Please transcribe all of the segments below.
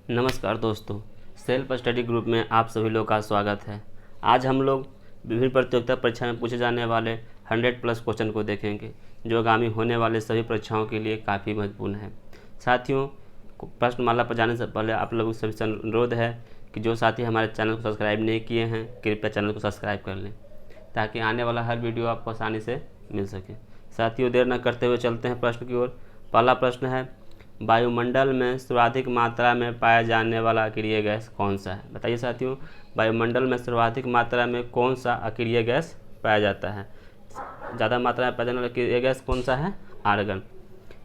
नमस्कार दोस्तों, self study group में आप सभी लोग का स्वागत है। आज हम लोग विभिन्न प्रतियोगिता परीक्षा में पूछे जाने वाले 100+ क्वेश्चन को देखेंगे, जो आगामी होने वाले सभी परीक्षाओं के लिए काफ़ी महत्वपूर्ण है। साथियों, प्रश्नमाला पर जाने से पहले आप लोगों से सभी से अनुरोध है कि जो साथी हमारे चैनल को सब्सक्राइब नहीं किए हैं, कृपया चैनल को सब्सक्राइब कर लें, ताकि आने वाला हर वीडियो आपको आसानी से मिल सके। साथियों, देर न करते हुए चलते हैं प्रश्न की ओर। पहला प्रश्न है, वायुमंडल में सर्वाधिक मात्रा में पाया जाने वाला अक्रिय गैस कौन सा है? बताइए साथियों, वायुमंडल में सर्वाधिक मात्रा में कौन सा अक्रिय गैस पाया जाता है? ज़्यादा मात्रा में पाया जाने वाला अक्रिय गैस कौन सा है? आर्गन।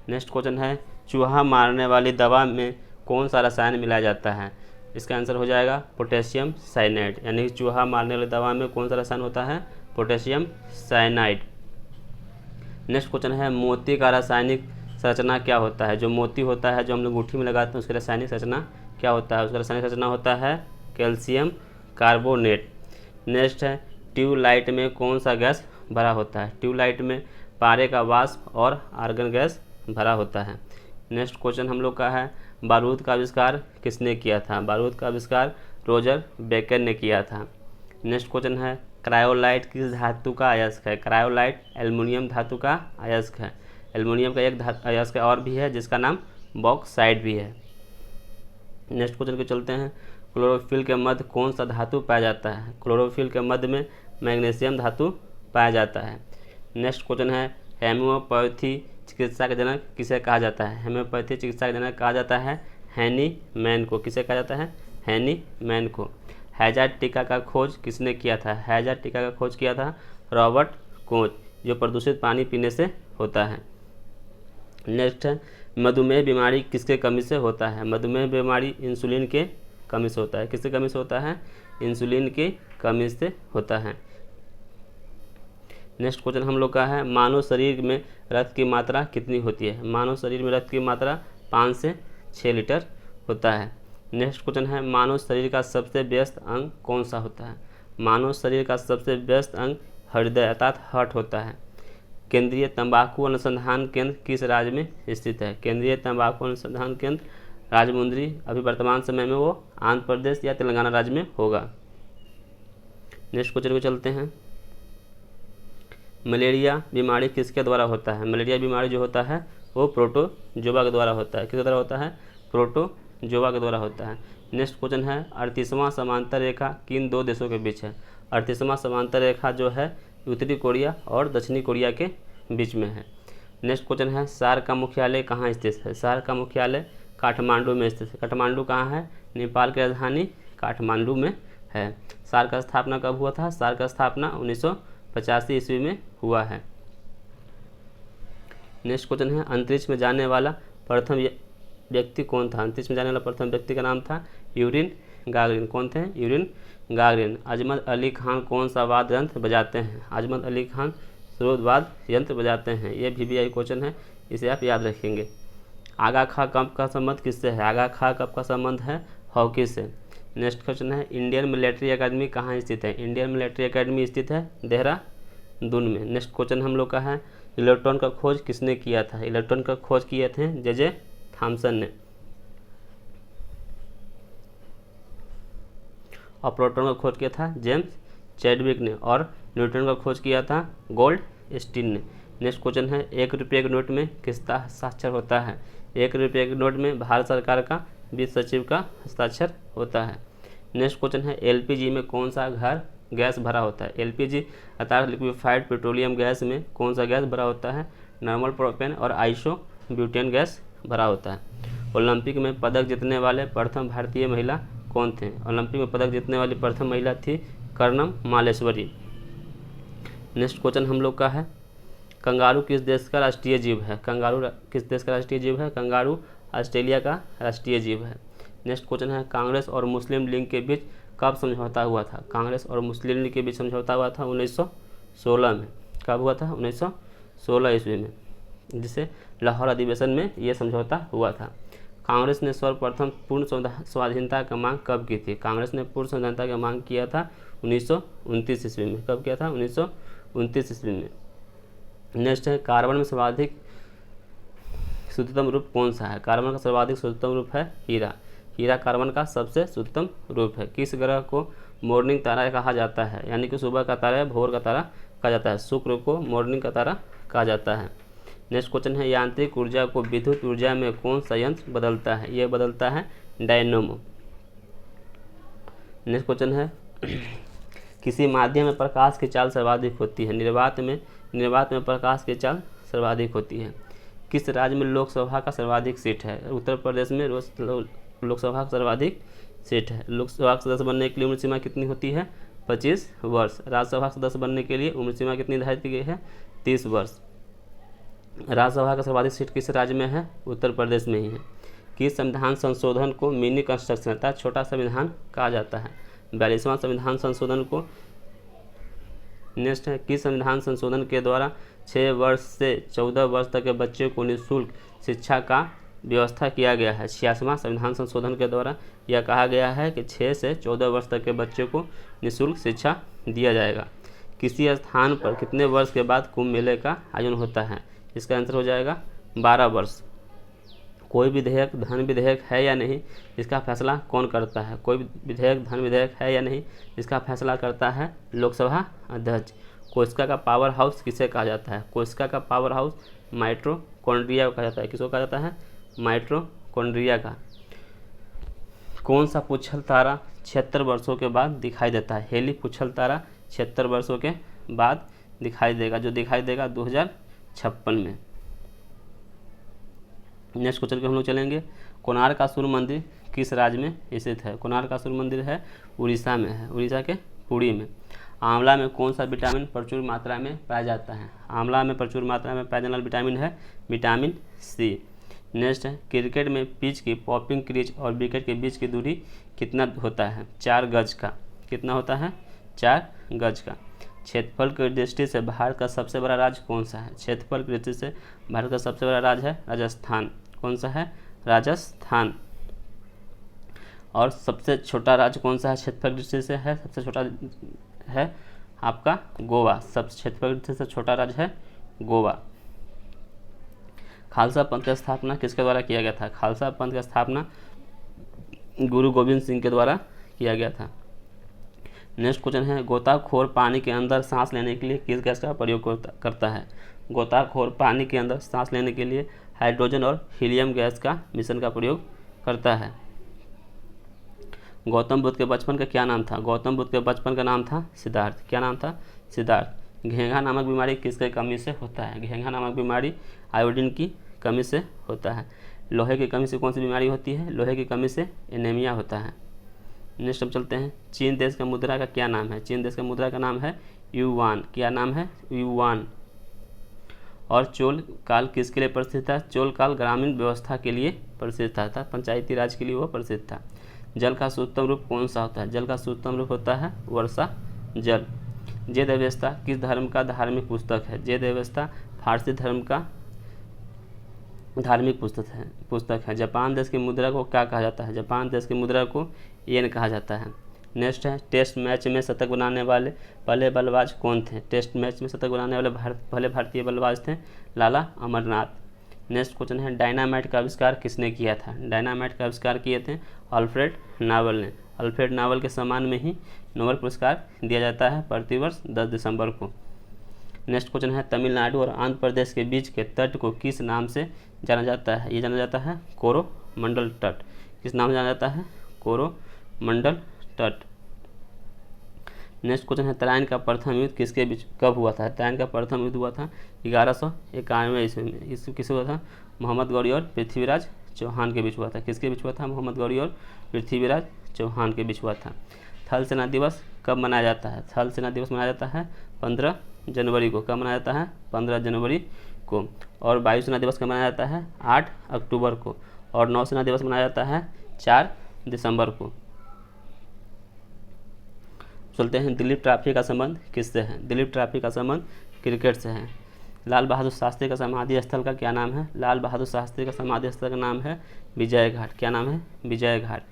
नेक्स्ट क्वेश्चन है, चूहा मारने वाली दवा में कौन सा रसायन मिलाया जाता है? इसका आंसर हो जाएगा पोटेशियम साइनाइड। यानी कि चूहा मारने वाली दवा में कौन सा रसायन होता है? Potassium cyanide. नेक्स्ट क्वेश्चन है, मोती का रासायनिक संरचना क्या होता है? जो मोती होता है, जो हम लोग अंगूठी में लगाते हैं, उसकी रासायनिक संरचना क्या होता है? उसका रासायनिक संरचना होता है कैल्शियम कार्बोनेट। नेक्स्ट है, ट्यूबलाइट में कौन सा गैस भरा होता है? ट्यूबलाइट में पारे का वाष्प और आर्गन गैस भरा होता है। नेक्स्ट क्वेश्चन हम लोग का है, बारूद का आविष्कार किसने किया था? बारूद का आविष्कार रोजर बेकर ने किया था। नेक्स्ट क्वेश्चन है, क्रायोलाइट किस धातु का अयस्क है? क्रायोलाइट एल्युमिनियम धातु का अयस्क है। एल्युमिनियम का एक अयस्क और भी है जिसका नाम बॉक्साइट भी है। नेक्स्ट क्वेश्चन को चलते हैं, क्लोरोफिल के मध्य कौन सा धातु पाया जाता है? क्लोरोफिल के मध्य में मैग्नीशियम धातु पाया जाता है। नेक्स्ट क्वेश्चन है, हेम्योपैथी चिकित्सा का जनक किसे कहा जाता है? हेम्योपैथी चिकित्सा का जनक कहा जाता है हैनी मैन को। किसे कहा जाता है? हैनी मैन को। हैजा टीका का खोज किसने किया था? हैजा टीका का खोज किया था रॉबर्ट कोच, जो प्रदूषित पानी पीने से होता है। नेक्स्ट है, मधुमेह बीमारी किसके कमी से होता है? मधुमेह बीमारी इंसुलिन के कमी से होता है। किसके कमी से होता है? इंसुलिन की कमी से होता है। नेक्स्ट क्वेश्चन हम लोग का है, मानव शरीर में रक्त की मात्रा कितनी होती है? मानव शरीर में रक्त की मात्रा 5 से 6 लीटर होता है। नेक्स्ट क्वेश्चन है, मानव शरीर का सबसे व्यस्त अंग कौन सा होता है? मानव शरीर का सबसे व्यस्त अंग हृदय अर्थात हार्ट होता है। केंद्रीय तंबाकू अनुसंधान केंद्र किस राज्य में स्थित है? केंद्रीय तंबाकू अनुसंधान केंद्र राजमुंद्री, अभी वर्तमान समय में वो आंध्र प्रदेश या तेलंगाना राज्य में होगा। नेक्स्ट क्वेश्चन को चलते हैं, मलेरिया बीमारी किसके द्वारा होता है? मलेरिया बीमारी जो होता है वो प्रोटोजोआ के द्वारा होता है। किसके द्वारा होता है? प्रोटोजोआ के द्वारा होता है। नेक्स्ट क्वेश्चन है, 38वां समांतर रेखा किन दो देशों के बीच है? 38वां समांतर रेखा जो है उत्तरी कोरिया और दक्षिणी कोरिया के बीच में है। नेक्स्ट क्वेश्चन है, सार्क का मुख्यालय कहाँ स्थित है? सार्क का मुख्यालय काठमांडू में स्थित है। काठमांडू कहाँ है? नेपाल की राजधानी काठमांडू में है। सार्क का स्थापना कब हुआ था? सार्क का स्थापना 1985 ईस्वी में हुआ है। नेक्स्ट क्वेश्चन है, अंतरिक्ष में जाने वाला प्रथम व्यक्ति कौन था? अंतरिक्ष में जाने वाला प्रथम व्यक्ति का नाम था यूरिन गागरिन। कौन थे? Yuri Gagarin. अजमत अली खान कौन सा वाद्य यंत्र बजाते हैं? अजमत अली खान सरोदवाद्य यंत्र बजाते हैं। ये VVI क्वेश्चन है, इसे आप याद रखेंगे। आगा खां कप का संबंध किससे है? आगा खां कप का संबंध है हॉकी से। नेक्स्ट क्वेश्चन है, इंडियन मिलिट्री अकेडमी कहाँ स्थित है? इंडियन मिलिट्री अकेडमी स्थित है देहरादून में। नेक्स्ट क्वेश्चन हम लोग का है, इलेक्ट्रॉन का खोज किसने किया था? इलेक्ट्रॉन का खोज किए थे जे थॉमसन ने। और प्रोटॉन का खोज किया था जेम्स चैडविक ने। और न्यूट्रॉन का खोज किया था गोल्ड स्टीन ने। नेक्स्ट क्वेश्चन है, 1 रुपये के नोट में किसका हस्ताक्षर होता है? 1 रुपये के नोट में भारत सरकार का वित्त सचिव का हस्ताक्षर होता है। नेक्स्ट क्वेश्चन है, LPG में कौन सा घर गैस भरा होता है? LPG अर्थात लिक्विफाइड पेट्रोलियम गैस में कौन सा गैस भरा होता है? नॉर्मल प्रोपेन और आइसो ब्यूटेन गैस भरा होता है। ओलंपिक में पदक जीतने वाले प्रथम भारतीय महिला कौन थे? ओलंपिक में पदक जीतने वाली प्रथम महिला थी कर्णम मालेश्वरी। नेक्स्ट क्वेश्चन हम लोग का है, कंगारू किस देश का राष्ट्रीय जीव है? कंगारू किस देश का राष्ट्रीय जीव है? कंगारू ऑस्ट्रेलिया का राष्ट्रीय जीव है। नेक्स्ट क्वेश्चन है, कांग्रेस और मुस्लिम लीग के बीच कब समझौता हुआ था? कांग्रेस और मुस्लिम लीग के बीच समझौता हुआ था 1916 में। कब हुआ था? 1916 ईस्वी में, जिसे लाहौर अधिवेशन में यह समझौता हुआ था। कांग्रेस ने सर्वप्रथम पूर्ण स्वाधीनता की मांग कब की थी? कांग्रेस ने पूर्ण स्वाधीनता की मांग किया था 1929 ईस्वी में। कब किया था? 1929 ईस्वी में। नेक्स्ट है, कार्बन में सर्वाधिक शुद्धतम रूप कौन सा है? कार्बन का सर्वाधिक शुद्धतम रूप है हीरा। हीरा कार्बन का सबसे शुद्धतम रूप है। किस ग्रह को मॉर्निंग तारा कहा जाता है, यानी कि सुबह का तारा या भोर का तारा कहा जाता है? शुक्र को मॉर्निंग का तारा कहा जाता है। नेक्स्ट क्वेश्चन है, यांत्रिक ऊर्जा को विद्युत ऊर्जा में कौन सा यंत्र बदलता है? यह बदलता है डायनेमो। नेक्स्ट क्वेश्चन है, किसी माध्यम में प्रकाश की चाल सर्वाधिक होती है? निर्वात में प्रकाश की चाल सर्वाधिक होती है। किस राज्य में लोकसभा का सर्वाधिक सीट है? उत्तर प्रदेश में लोकसभा का सर्वाधिक सीट है। लोकसभा का सदस्य बनने के लिए उम्र सीमा कितनी होती है? 25 वर्ष। राज्यसभा का सदस्य बनने के लिए उम्र सीमा कितनी निर्धारित की गई है? 30 वर्ष। राज्यसभा का सर्वाधिक सीट किस राज्य में है? उत्तर प्रदेश में ही है। किस संविधान संशोधन को मिनी कॉन्स्टिट्यूशन अर्थात छोटा संविधान कहा जाता है? 42वां संविधान संशोधन को। नेक्स्ट है, किस संविधान संशोधन के द्वारा 6 वर्ष से 14 वर्ष तक के बच्चे को निःशुल्क शिक्षा का व्यवस्था किया गया है? 86वां संविधान संशोधन के द्वारा यह कहा गया है कि 6 से 14 वर्ष तक के बच्चे को निःशुल्क शिक्षा दिया जाएगा। किसी स्थान पर कितने वर्ष के बाद कुंभ मेले का आयोजन होता है? इसका आंसर हो जाएगा 12 वर्ष। कोई विधेयक धन विधेयक है या नहीं, इसका फैसला कौन करता है? कोई विधेयक धन विधेयक है या नहीं, इसका फैसला करता है लोकसभा अध्यक्ष। कोशिका का पावर हाउस किसे कहा जाता है? कोशिका का पावर हाउस माइटोकॉन्ड्रिया को कहा जाता है। किसको कहा जाता है? माइटोकॉन्ड्रिया का। कौन सा पुच्छल तारा 76 वर्षों के बाद दिखाई देता है? हेली पुच्छल तारा 76 वर्षों के बाद दिखाई देगा, जो दिखाई देगा 2056 में। नेक्स्ट क्वेश्चन पे हम लोग चलेंगे, कोणार्क का सूर्य मंदिर किस राज्य में स्थित है? कोणार्क का सूर्य मंदिर है उड़ीसा में है, उड़ीसा के पुरी में। आंवला में कौन सा विटामिन प्रचुर मात्रा में पाया जाता है? आंवला में प्रचुर मात्रा में पाया जाने वाला विटामिन है विटामिन सी। नेक्स्ट है, क्रिकेट में पिच की पॉपिंग क्रीज और विकेट के बीच की दूरी कितना होता है? 4 गज का। कितना होता है? 4 गज का। क्षेत्रफल की दृष्टि से भारत का सबसे बड़ा राज्य कौन सा है? क्षेत्रफल की दृष्टि से भारत का सबसे बड़ा राज्य है राजस्थान। कौन सा है? राजस्थान। और सबसे छोटा राज्य कौन सा है क्षेत्रफल की दृष्टि से? है सबसे छोटा है आपका गोवा। सबसे क्षेत्रफल की दृष्टि से छोटा राज्य है गोवा। खालसा पंथ की स्थापना किसके द्वारा किया गया था? खालसा पंथ की स्थापना गुरु गोविंद सिंह के द्वारा किया गया था। नेक्स्ट क्वेश्चन है, गोताखोर पानी के अंदर सांस लेने के लिए किस गैस का प्रयोग करता है? गोताखोर पानी के अंदर सांस लेने के लिए हाइड्रोजन और हीलियम गैस का मिश्रण का प्रयोग करता है। गौतम बुद्ध के बचपन का क्या नाम था? गौतम बुद्ध के बचपन का नाम था सिद्धार्थ। क्या नाम था? सिद्धार्थ। घेंघा नामक बीमारी किसके कमी से होता है? घेंघा नामक बीमारी आयोडीन की कमी से होता है। लोहे की कमी से कौन सी बीमारी होती है? लोहे की कमी से एनीमिया होता है। नेक्स्ट हम चलते हैं, चीन देश का मुद्रा का क्या नाम है? चीन देश का मुद्रा का नाम है युआन। क्या नाम है? युआन। और चोल काल किसके लिए प्रसिद्ध था? चोल काल ग्रामीण व्यवस्था के लिए प्रसिद्ध था, पंचायती राज के लिए वो प्रसिद्ध था। जल का शुद्धतम रूप कौन सा होता है? जल का शुद्धतम रूप होता है वर्षा जल। जयद अवस्था किस धर्म का धार्मिक पुस्तक है? जयद अवस्था फारसी धर्म का धार्मिक पुस्तक है। जापान देश की मुद्रा को क्या कहा जाता है? जापान देश की मुद्रा को येन कहा जाता है। नेक्स्ट है, टेस्ट मैच में शतक बनाने वाले पहले बल्लेबाज कौन थे? टेस्ट मैच में शतक बनाने वाले पहले भारतीय बल्लेबाज थे लाला अमरनाथ। नेक्स्ट क्वेश्चन है, डायनामाइट का आविष्कार किसने किया था? डायनामाइट का आविष्कार किए थे अल्फ्रेड नोबेल ने। अल्फ्रेड नोबेल के सम्मान में ही नोबेल पुरस्कार दिया जाता है प्रतिवर्ष 10 दिसंबर को। नेक्स्ट क्वेश्चन है, तमिलनाडु और आंध्र प्रदेश के बीच के तट को किस नाम से जाना जाता है? ये जाना जाता है कोरोमंडल तट। किस नाम से जाना जाता है? कोरोमंडल तट। नेक्स्ट क्वेश्चन है, तराइन का प्रथम युद्ध किसके बीच कब हुआ था? तराइन का प्रथम युद्ध हुआ था 1191 ईस्वी में। इसमें किससे हुआ था? मोहम्मद गौरी और पृथ्वीराज चौहान के बीच हुआ था। किसके बीच हुआ था? मोहम्मद गौरी और पृथ्वीराज चौहान के बीच हुआ था। थल सेना दिवस कब मनाया जाता है? थल सेना दिवस मनाया जाता है 15 जनवरी को। कब मनाया जाता है? 15 जनवरी को। और वायुसेना दिवस कब मनाया जाता है? 8 अक्टूबर को। और नौसेना दिवस मनाया जाता है 4 दिसंबर को। चलते हैं, दिलीप ट्रॉफी का संबंध किससे है? दिलीप ट्रॉफी का संबंध क्रिकेट से है। लाल बहादुर शास्त्री का समाधि स्थल का क्या नाम है? लाल बहादुर शास्त्री का समाधि स्थल का नाम है विजय घाट। क्या नाम है? विजय घाट।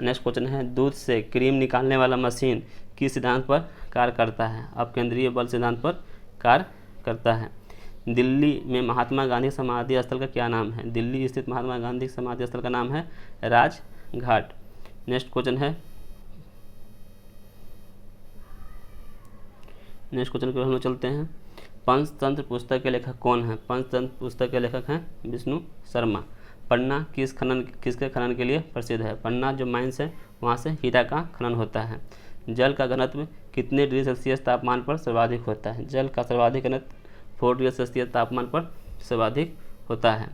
नेक्स्ट क्वेश्चन है, दूध से क्रीम निकालने वाला मशीन किस सिद्धांत पर कार्य करता है? अपकेंद्रीय बल सिद्धांत पर कार्य करता है। दिल्ली में महात्मा गांधी समाधि स्थल का क्या नाम है? दिल्ली स्थित महात्मा गांधी समाधि स्थल का नाम है घाट। नेक्स्ट क्वेश्चन की ओर हम लोग चलते हैं। पंचतंत्र पुस्तक के लेखक कौन है? पंचतंत्र पुस्तक के लेखक हैं विष्णु शर्मा। पन्ना किसके खनन के लिए प्रसिद्ध है? पन्ना जो माइंस है वहाँ से हीरा का खनन होता है। जल का घनत्व कितने डिग्री सेल्सियस तापमान पर सर्वाधिक होता है? जल का सर्वाधिक घनत्व 4 डिग्री सेल्सियस तापमान पर सर्वाधिक होता है।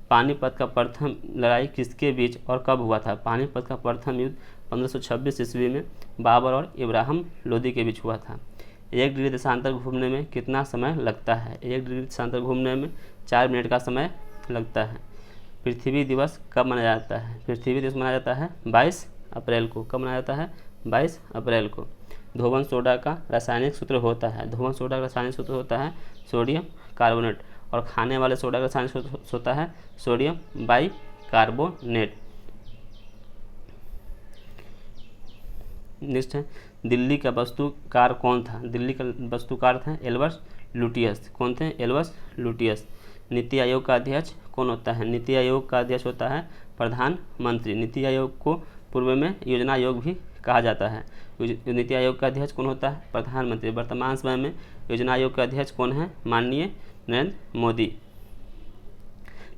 पानीपत का प्रथम लड़ाई किसके बीच और कब हुआ था? पानीपत का प्रथम युद्ध 1526 ईस्वी में बाबर और इब्राहिम लोदी के बीच हुआ था। 1 डिग्री देशांतर घूमने में कितना समय लगता है? 1 डिग्री देशांतर घूमने में 4 मिनट का समय लगता है। पृथ्वी दिवस कब मनाया जाता है? पृथ्वी दिवस मनाया जाता है 22 अप्रैल को। कब मनाया जाता है? 22 अप्रैल को। धोवन सोडा का रासायनिक सूत्र होता है? धोवन सोडा का रासायनिक सूत्र होता है सोडियम कार्बोनेट। और खाने वाले सोडा का रासायनिक सूत्र होता है सोडियम बाइकार्बोनेट। नेक्स्ट है, दिल्ली का वास्तुकार कौन था? दिल्ली का वास्तुकार थे एल्बर्ट लुटियस। कौन थे? Albert Lutyens. नीति आयोग का अध्यक्ष कौन होता है? नीति आयोग का अध्यक्ष होता है प्रधानमंत्री। नीति आयोग को पूर्व में योजना आयोग भी कहा जाता है। नीति आयोग का अध्यक्ष कौन होता है? प्रधानमंत्री। वर्तमान समय में योजना आयोग का अध्यक्ष कौन है? माननीय नरेंद्र मोदी।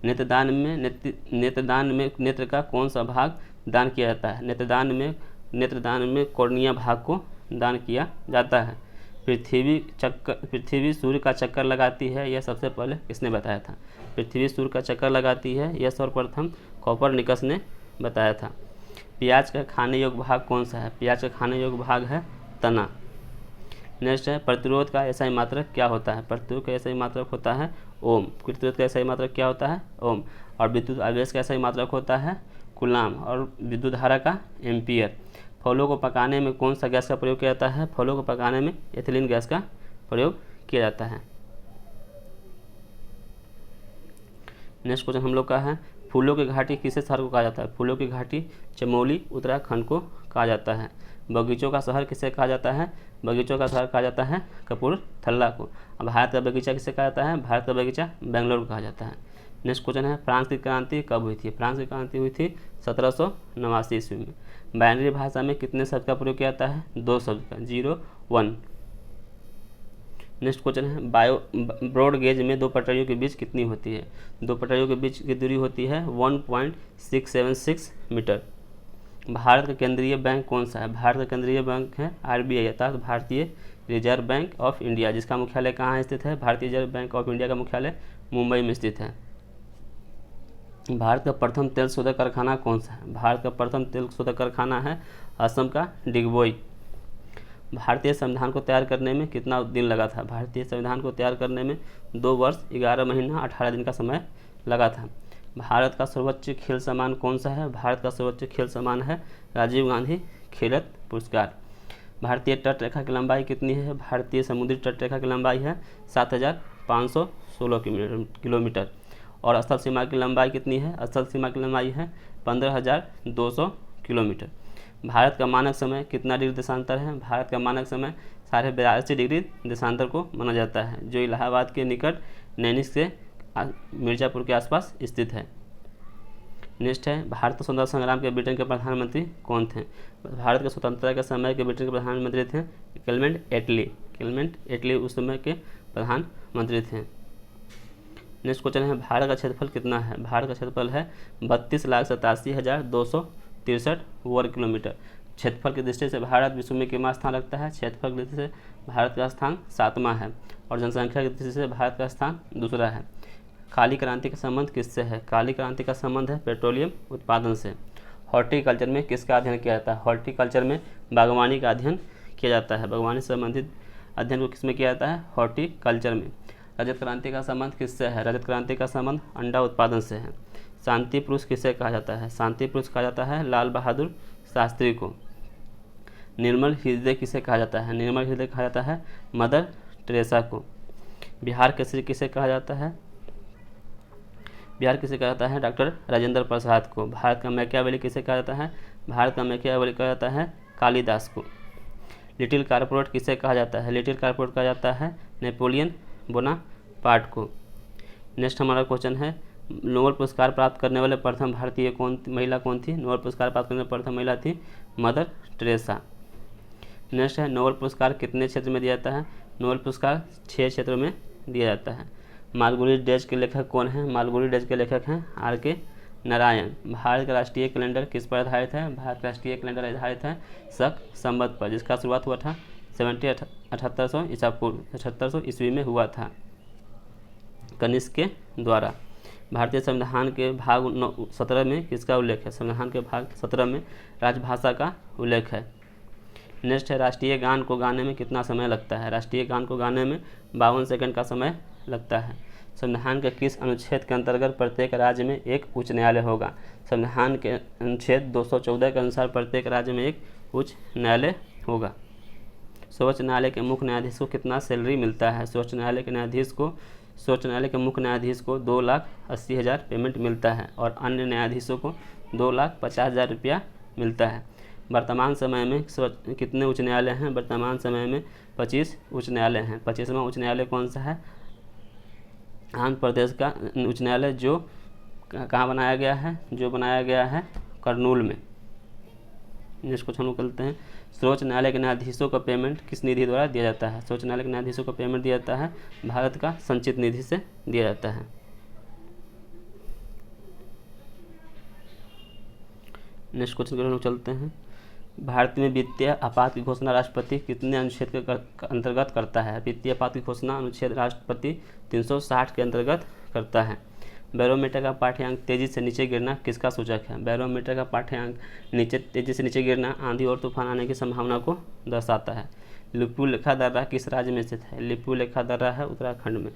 नेत्रदान में नेत्र का कौन सा भाग दान किया जाता है? नेत्रदान में कॉर्निया भाग को दान किया जाता है। पृथ्वी सूर्य का चक्कर लगाती है, यह सबसे पहले किसने बताया था? पृथ्वी सूर्य का चक्कर लगाती है, यह सर्वप्रथम कोपरनिकस ने बताया था। प्याज का खाने योग्य भाग कौन सा है? प्याज का खाने योग्य भाग है तना। नेक्स्ट है, प्रतिरोध का एसआई मात्रक क्या होता है? प्रतिरोध का एसआई मात्रक होता है ओम। प्रतिरोध का एसआई मात्रक क्या होता है? ओम। और विद्युत आवेश का एसआई मात्रक होता है कूलाम। और विद्युत धारा का एम्पियर। फलों को पकाने में कौन सा गैस का प्रयोग किया जाता है? फलों को पकाने में एथिलीन गैस का प्रयोग किया जाता है। नेक्स्ट क्वेश्चन हम लोग का है, फूलों की घाटी किसे शहर को कहा जाता है? फूलों की घाटी चमोली उत्तराखंड को कहा जाता है। बगीचों का शहर किसे कहा जाता है? बगीचों का शहर कहा जाता है कपूरथला को। अब भारत का बगीचा किसे कहा जाता है? भारत का बगीचा बेंगलोर को कहा जाता है। नेक्स्ट क्वेश्चन है, फ्रांस की क्रांति कब हुई थी? फ्रांस की क्रांति हुई थी 1789 ईस्वी में। बाइनरी भाषा में कितने शब्द का प्रयोग किया जाता है? 2 शब्द का, 0 1। नेक्स्ट क्वेश्चन है, ब्रॉड गेज में 2 पटरियों के बीच कितनी होती है? 2 पटरियों के बीच की दूरी होती है 1.676 मीटर। भारत का केंद्रीय बैंक कौन सा है? भारत का केंद्रीय बैंक है आरबीआई अर्थात भारतीय रिजर्व बैंक ऑफ इंडिया, जिसका मुख्यालय कहाँ स्थित है? भारतीय रिजर्व बैंक ऑफ इंडिया का मुख्यालय मुंबई में स्थित है। भारत का प्रथम तेल शोधक कारखाना कौन सा है? भारत का प्रथम तेल शोधक कारखाना है असम का डिगबोई। भारतीय संविधान को तैयार करने में कितना दिन लगा था? भारतीय संविधान को तैयार करने में 2 वर्ष 11 महीना 18 दिन का समय लगा था। भारत का सर्वोच्च खेल सम्मान कौन सा है? भारत का सर्वोच्च खेल सम्मान है राजीव गांधी खेल रत्न पुरस्कार। भारतीय तट रेखा की लंबाई कितनी है? भारतीय समुद्री तट रेखा की लंबाई है 7516 किलोमीटर। और स्थल सीमा की लंबाई कितनी है? स्थल सीमा की लंबाई है 15200 किलोमीटर। भारत का मानक समय कितना डिग्री देशांतर है? भारत का मानक समय 82.5 डिग्री देशांतर को माना जाता है, जो इलाहाबाद के निकट नैनी से मिर्ज़ापुर के आसपास स्थित है। नेक्स्ट है, भारत स्वतंत्रता संग्राम के ब्रिटेन के प्रधानमंत्री कौन थे? भारत के स्वतंत्रता के समय के ब्रिटेन के प्रधानमंत्री थे क्लेमेंट एटली। क्लेमेंट एटली उस समय के प्रधानमंत्री थे। नेक्स्ट क्वेश्चन है, भारत का क्षेत्रफल कितना है? भारत का क्षेत्रफल है 32,87,263 वर्ग किलोमीटर। क्षेत्रफल की दृष्टि से भारत विश्व में कितना स्थान रखता है? क्षेत्रफल की दृष्टि से भारत का स्थान 7वां है और जनसंख्या की दृष्टि से भारत का स्थान 2रा है। काली क्रांति का संबंध किससे है? काली क्रांति का संबंध है पेट्रोलियम उत्पादन से। हॉर्टिकल्चर में किसका अध्ययन किया जाता है? हॉर्टिकल्चर में बागवानी का अध्ययन किया जाता है। बागवानी से संबंधित अध्ययन को किसमें किया जाता है? हॉर्टिकल्चर में। रजत क्रांति का संबंध किससे है? रजत क्रांति का संबंध अंडा उत्पादन से है। शांति पुरुष किसे कहा जाता है? शांति पुरुष कहा जाता है लाल बहादुर शास्त्री को। निर्मल हृदय किसे कहा जाता है? निर्मल हृदय कहा जाता है मदर टेरेसा को। बिहार केसरी किसे कहा जाता है? बिहार किसे कहा जाता है? डॉक्टर राजेंद्र प्रसाद को। भारत का मैकियावेली किसे कहा जाता है? भारत का मैकियावेली कहा जाता है कालिदास को। लिटिल कारपोरेट किसे कहा जाता है? लिटिल कारपोरेट कहा जाता है नेपोलियन बोनापार्ट को। नेक्स्ट हमारा क्वेश्चन है, नोबेल पुरस्कार प्राप्त करने वाले प्रथम भारतीय महिला कौन थी? नोबेल पुरस्कार प्राप्त करने वाली प्रथम महिला थी मदर टेरेसा। नेक्स्ट है, नोबेल पुरस्कार कितने क्षेत्र में दिया जाता है? नोबेल पुरस्कार 6 क्षेत्रों में दिया जाता है। मालगुडी डेज के लेखक कौन हैं? मालगुडी डेज के लेखक हैं R.K. नारायण। भारत का राष्ट्रीय कैलेंडर किस पर आधारित है? भारत का राष्ट्रीय कैलेंडर आधारित है शक संवत पर, जिसका शुरुआत हुआ था 7800 ईसा पूर्व 7800 ईस्वी में हुआ था कनिष्क के द्वारा। भारतीय संविधान के भाग 17 में किसका उल्लेख है? संविधान के भाग 17 में राजभाषा का उल्लेख है। नेक्स्ट है, राष्ट्रीय गान को गाने में कितना समय लगता है? राष्ट्रीय गान को गाने में 52 सेकंड का समय लगता है। संविधान के किस अनुच्छेद के अंतर्गत प्रत्येक राज्य में एक उच्च न्यायालय होगा? संविधान के अनुच्छेद 214 के अनुसार प्रत्येक राज्य में एक उच्च न्यायालय होगा। सर्वोच्च न्यायालय के मुख्य न्यायाधीश को कितना सैलरी मिलता है? सर्वोच्च न्यायालय के मुख्य न्यायाधीश को 2,80,000 पेमेंट मिलता है और अन्य न्यायाधीशों को 2,50,000 रुपया मिलता है। वर्तमान समय में कितने उच्च न्यायालय हैं? वर्तमान समय में 25 उच्च न्यायालय हैं। 25वां उच्च न्यायालय कौन सा है? आंध्र प्रदेश का उच्च न्यायालय, जो कहाँ बनाया गया है? जो बनाया गया है कर्नूल में। नेक्स्ट क्वेश्चन हम करते हैं, सर्वोच्च न्यायालय के न्यायाधीशों का पेमेंट किस निधि द्वारा दिया जाता है? सर्वोच्च न्यायालय के न्यायाधीशों को पेमेंट दिया जाता है भारत का संचित निधि से दिया जाता है। नेक्स्ट क्वेश्चन की तरफ चलते हैं, भारत में वित्तीय आपात की घोषणा राष्ट्रपति कितने अनुच्छेद के अंतर्गत करता है? वित्तीय आपात की घोषणा अनुच्छेद राष्ट्रपति 360 के अंतर्गत करता है। बैरोमीटर का पाठ्यांक तेजी से नीचे गिरना किसका सूचक है? बैरोमीटर का पाठ्यांक तेजी से नीचे गिरना आंधी और तूफान आने की संभावना को दर्शाता है। लिपुलेखा दर्रा किस राज्य में स्थित है? लिपुलेखा दर्रा है उत्तराखंड में।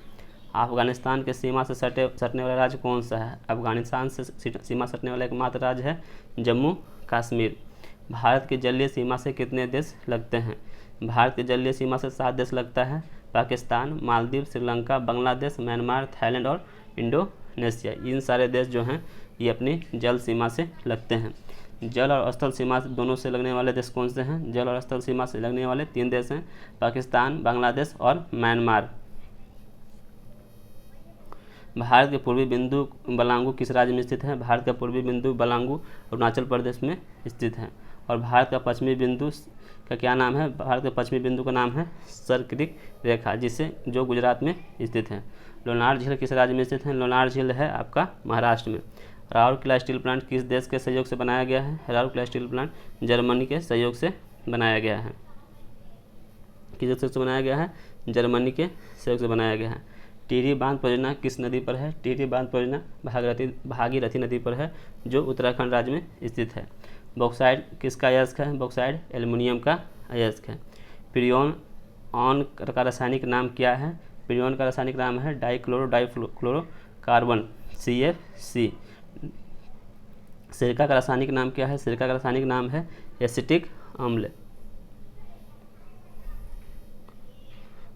अफगानिस्तान के सीमा से सटने वाला राज्य कौन सा है? अफगानिस्तान से सीमा सटने वाला एकमात्र राज्य है जम्मू कश्मीर। भारत की जलीय सीमा से कितने देश लगते हैं? भारत की जलीय सीमा से 7 देश लगता है, पाकिस्तान, मालदीव, श्रीलंका, बांग्लादेश, म्यांमार, थाईलैंड और इंडोनेशिया। इन सारे देश जो हैं ये अपनी जल सीमा से लगते हैं। जल और स्थल सीमा दोनों से लगने वाले देश कौन से हैं? जल और स्थल सीमा से लगने वाले 3 देश हैं, पाकिस्तान, बांग्लादेश और म्यांमार। भारत के पूर्वी बिंदु बलांगू किस राज्य में स्थित है? भारत का पूर्वी बिंदु बलांगू अरुणाचल प्रदेश में स्थित है। और भारत का पश्चिमी बिंदु का क्या नाम है? भारत के पश्चिमी बिंदु का नाम है सर्करिक रेखा, जो गुजरात में स्थित है। लोनार झील किस राज्य में स्थित है? लोनार झील है आपका महाराष्ट्र में। राउरकेला स्टील प्लांट किस देश के सहयोग से बनाया गया है? राउरकेला स्टील प्लांट जर्मनी के सहयोग से बनाया गया है। किस सहयोग से बनाया गया है? जर्मनी के सहयोग से बनाया गया है। टिहरी बांध परियोजना किस नदी पर है? टिहरी बांध परियोजना भागीरथी नदी पर है, जो उत्तराखंड राज्य में स्थित है। बॉक्साइड किसका अयस्क है? बॉक्साइड एल्युमिनियम का अयस्क है। पिरियोन का रासायनिक नाम क्या है? पिरियोन का रासायनिक नाम है डाइफ्लोरोकार्बन CFC। सिरका का रासायनिक नाम क्या है? सिरका का रासायनिक नाम है एसिटिक अम्ल।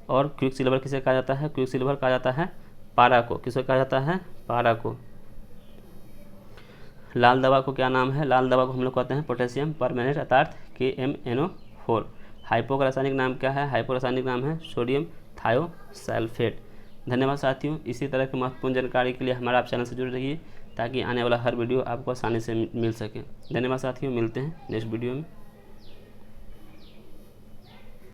और क्विक सिल्वर किसे कहा जाता है? क्विक सिल्वर कहा जाता है पारा को। किसे कहा जाता है? पारा को। लाल दवा को क्या नाम है? लाल दवा को हम लोग कहते हैं पोटेशियम परमैंगनेट अर्थात KMnO4। हाइपो का रासायनिक नाम क्या है? हाइपो रासायनिक नाम है सोडियम थायोसल्फेट। धन्यवाद साथियों। इसी तरह की महत्वपूर्ण जानकारी के लिए हमारे आप चैनल से जुड़े रहिए ताकि आने वाला हर वीडियो आपको आसानी से मिल सके। धन्यवाद साथियों, मिलते हैं नेक्स्ट वीडियो में।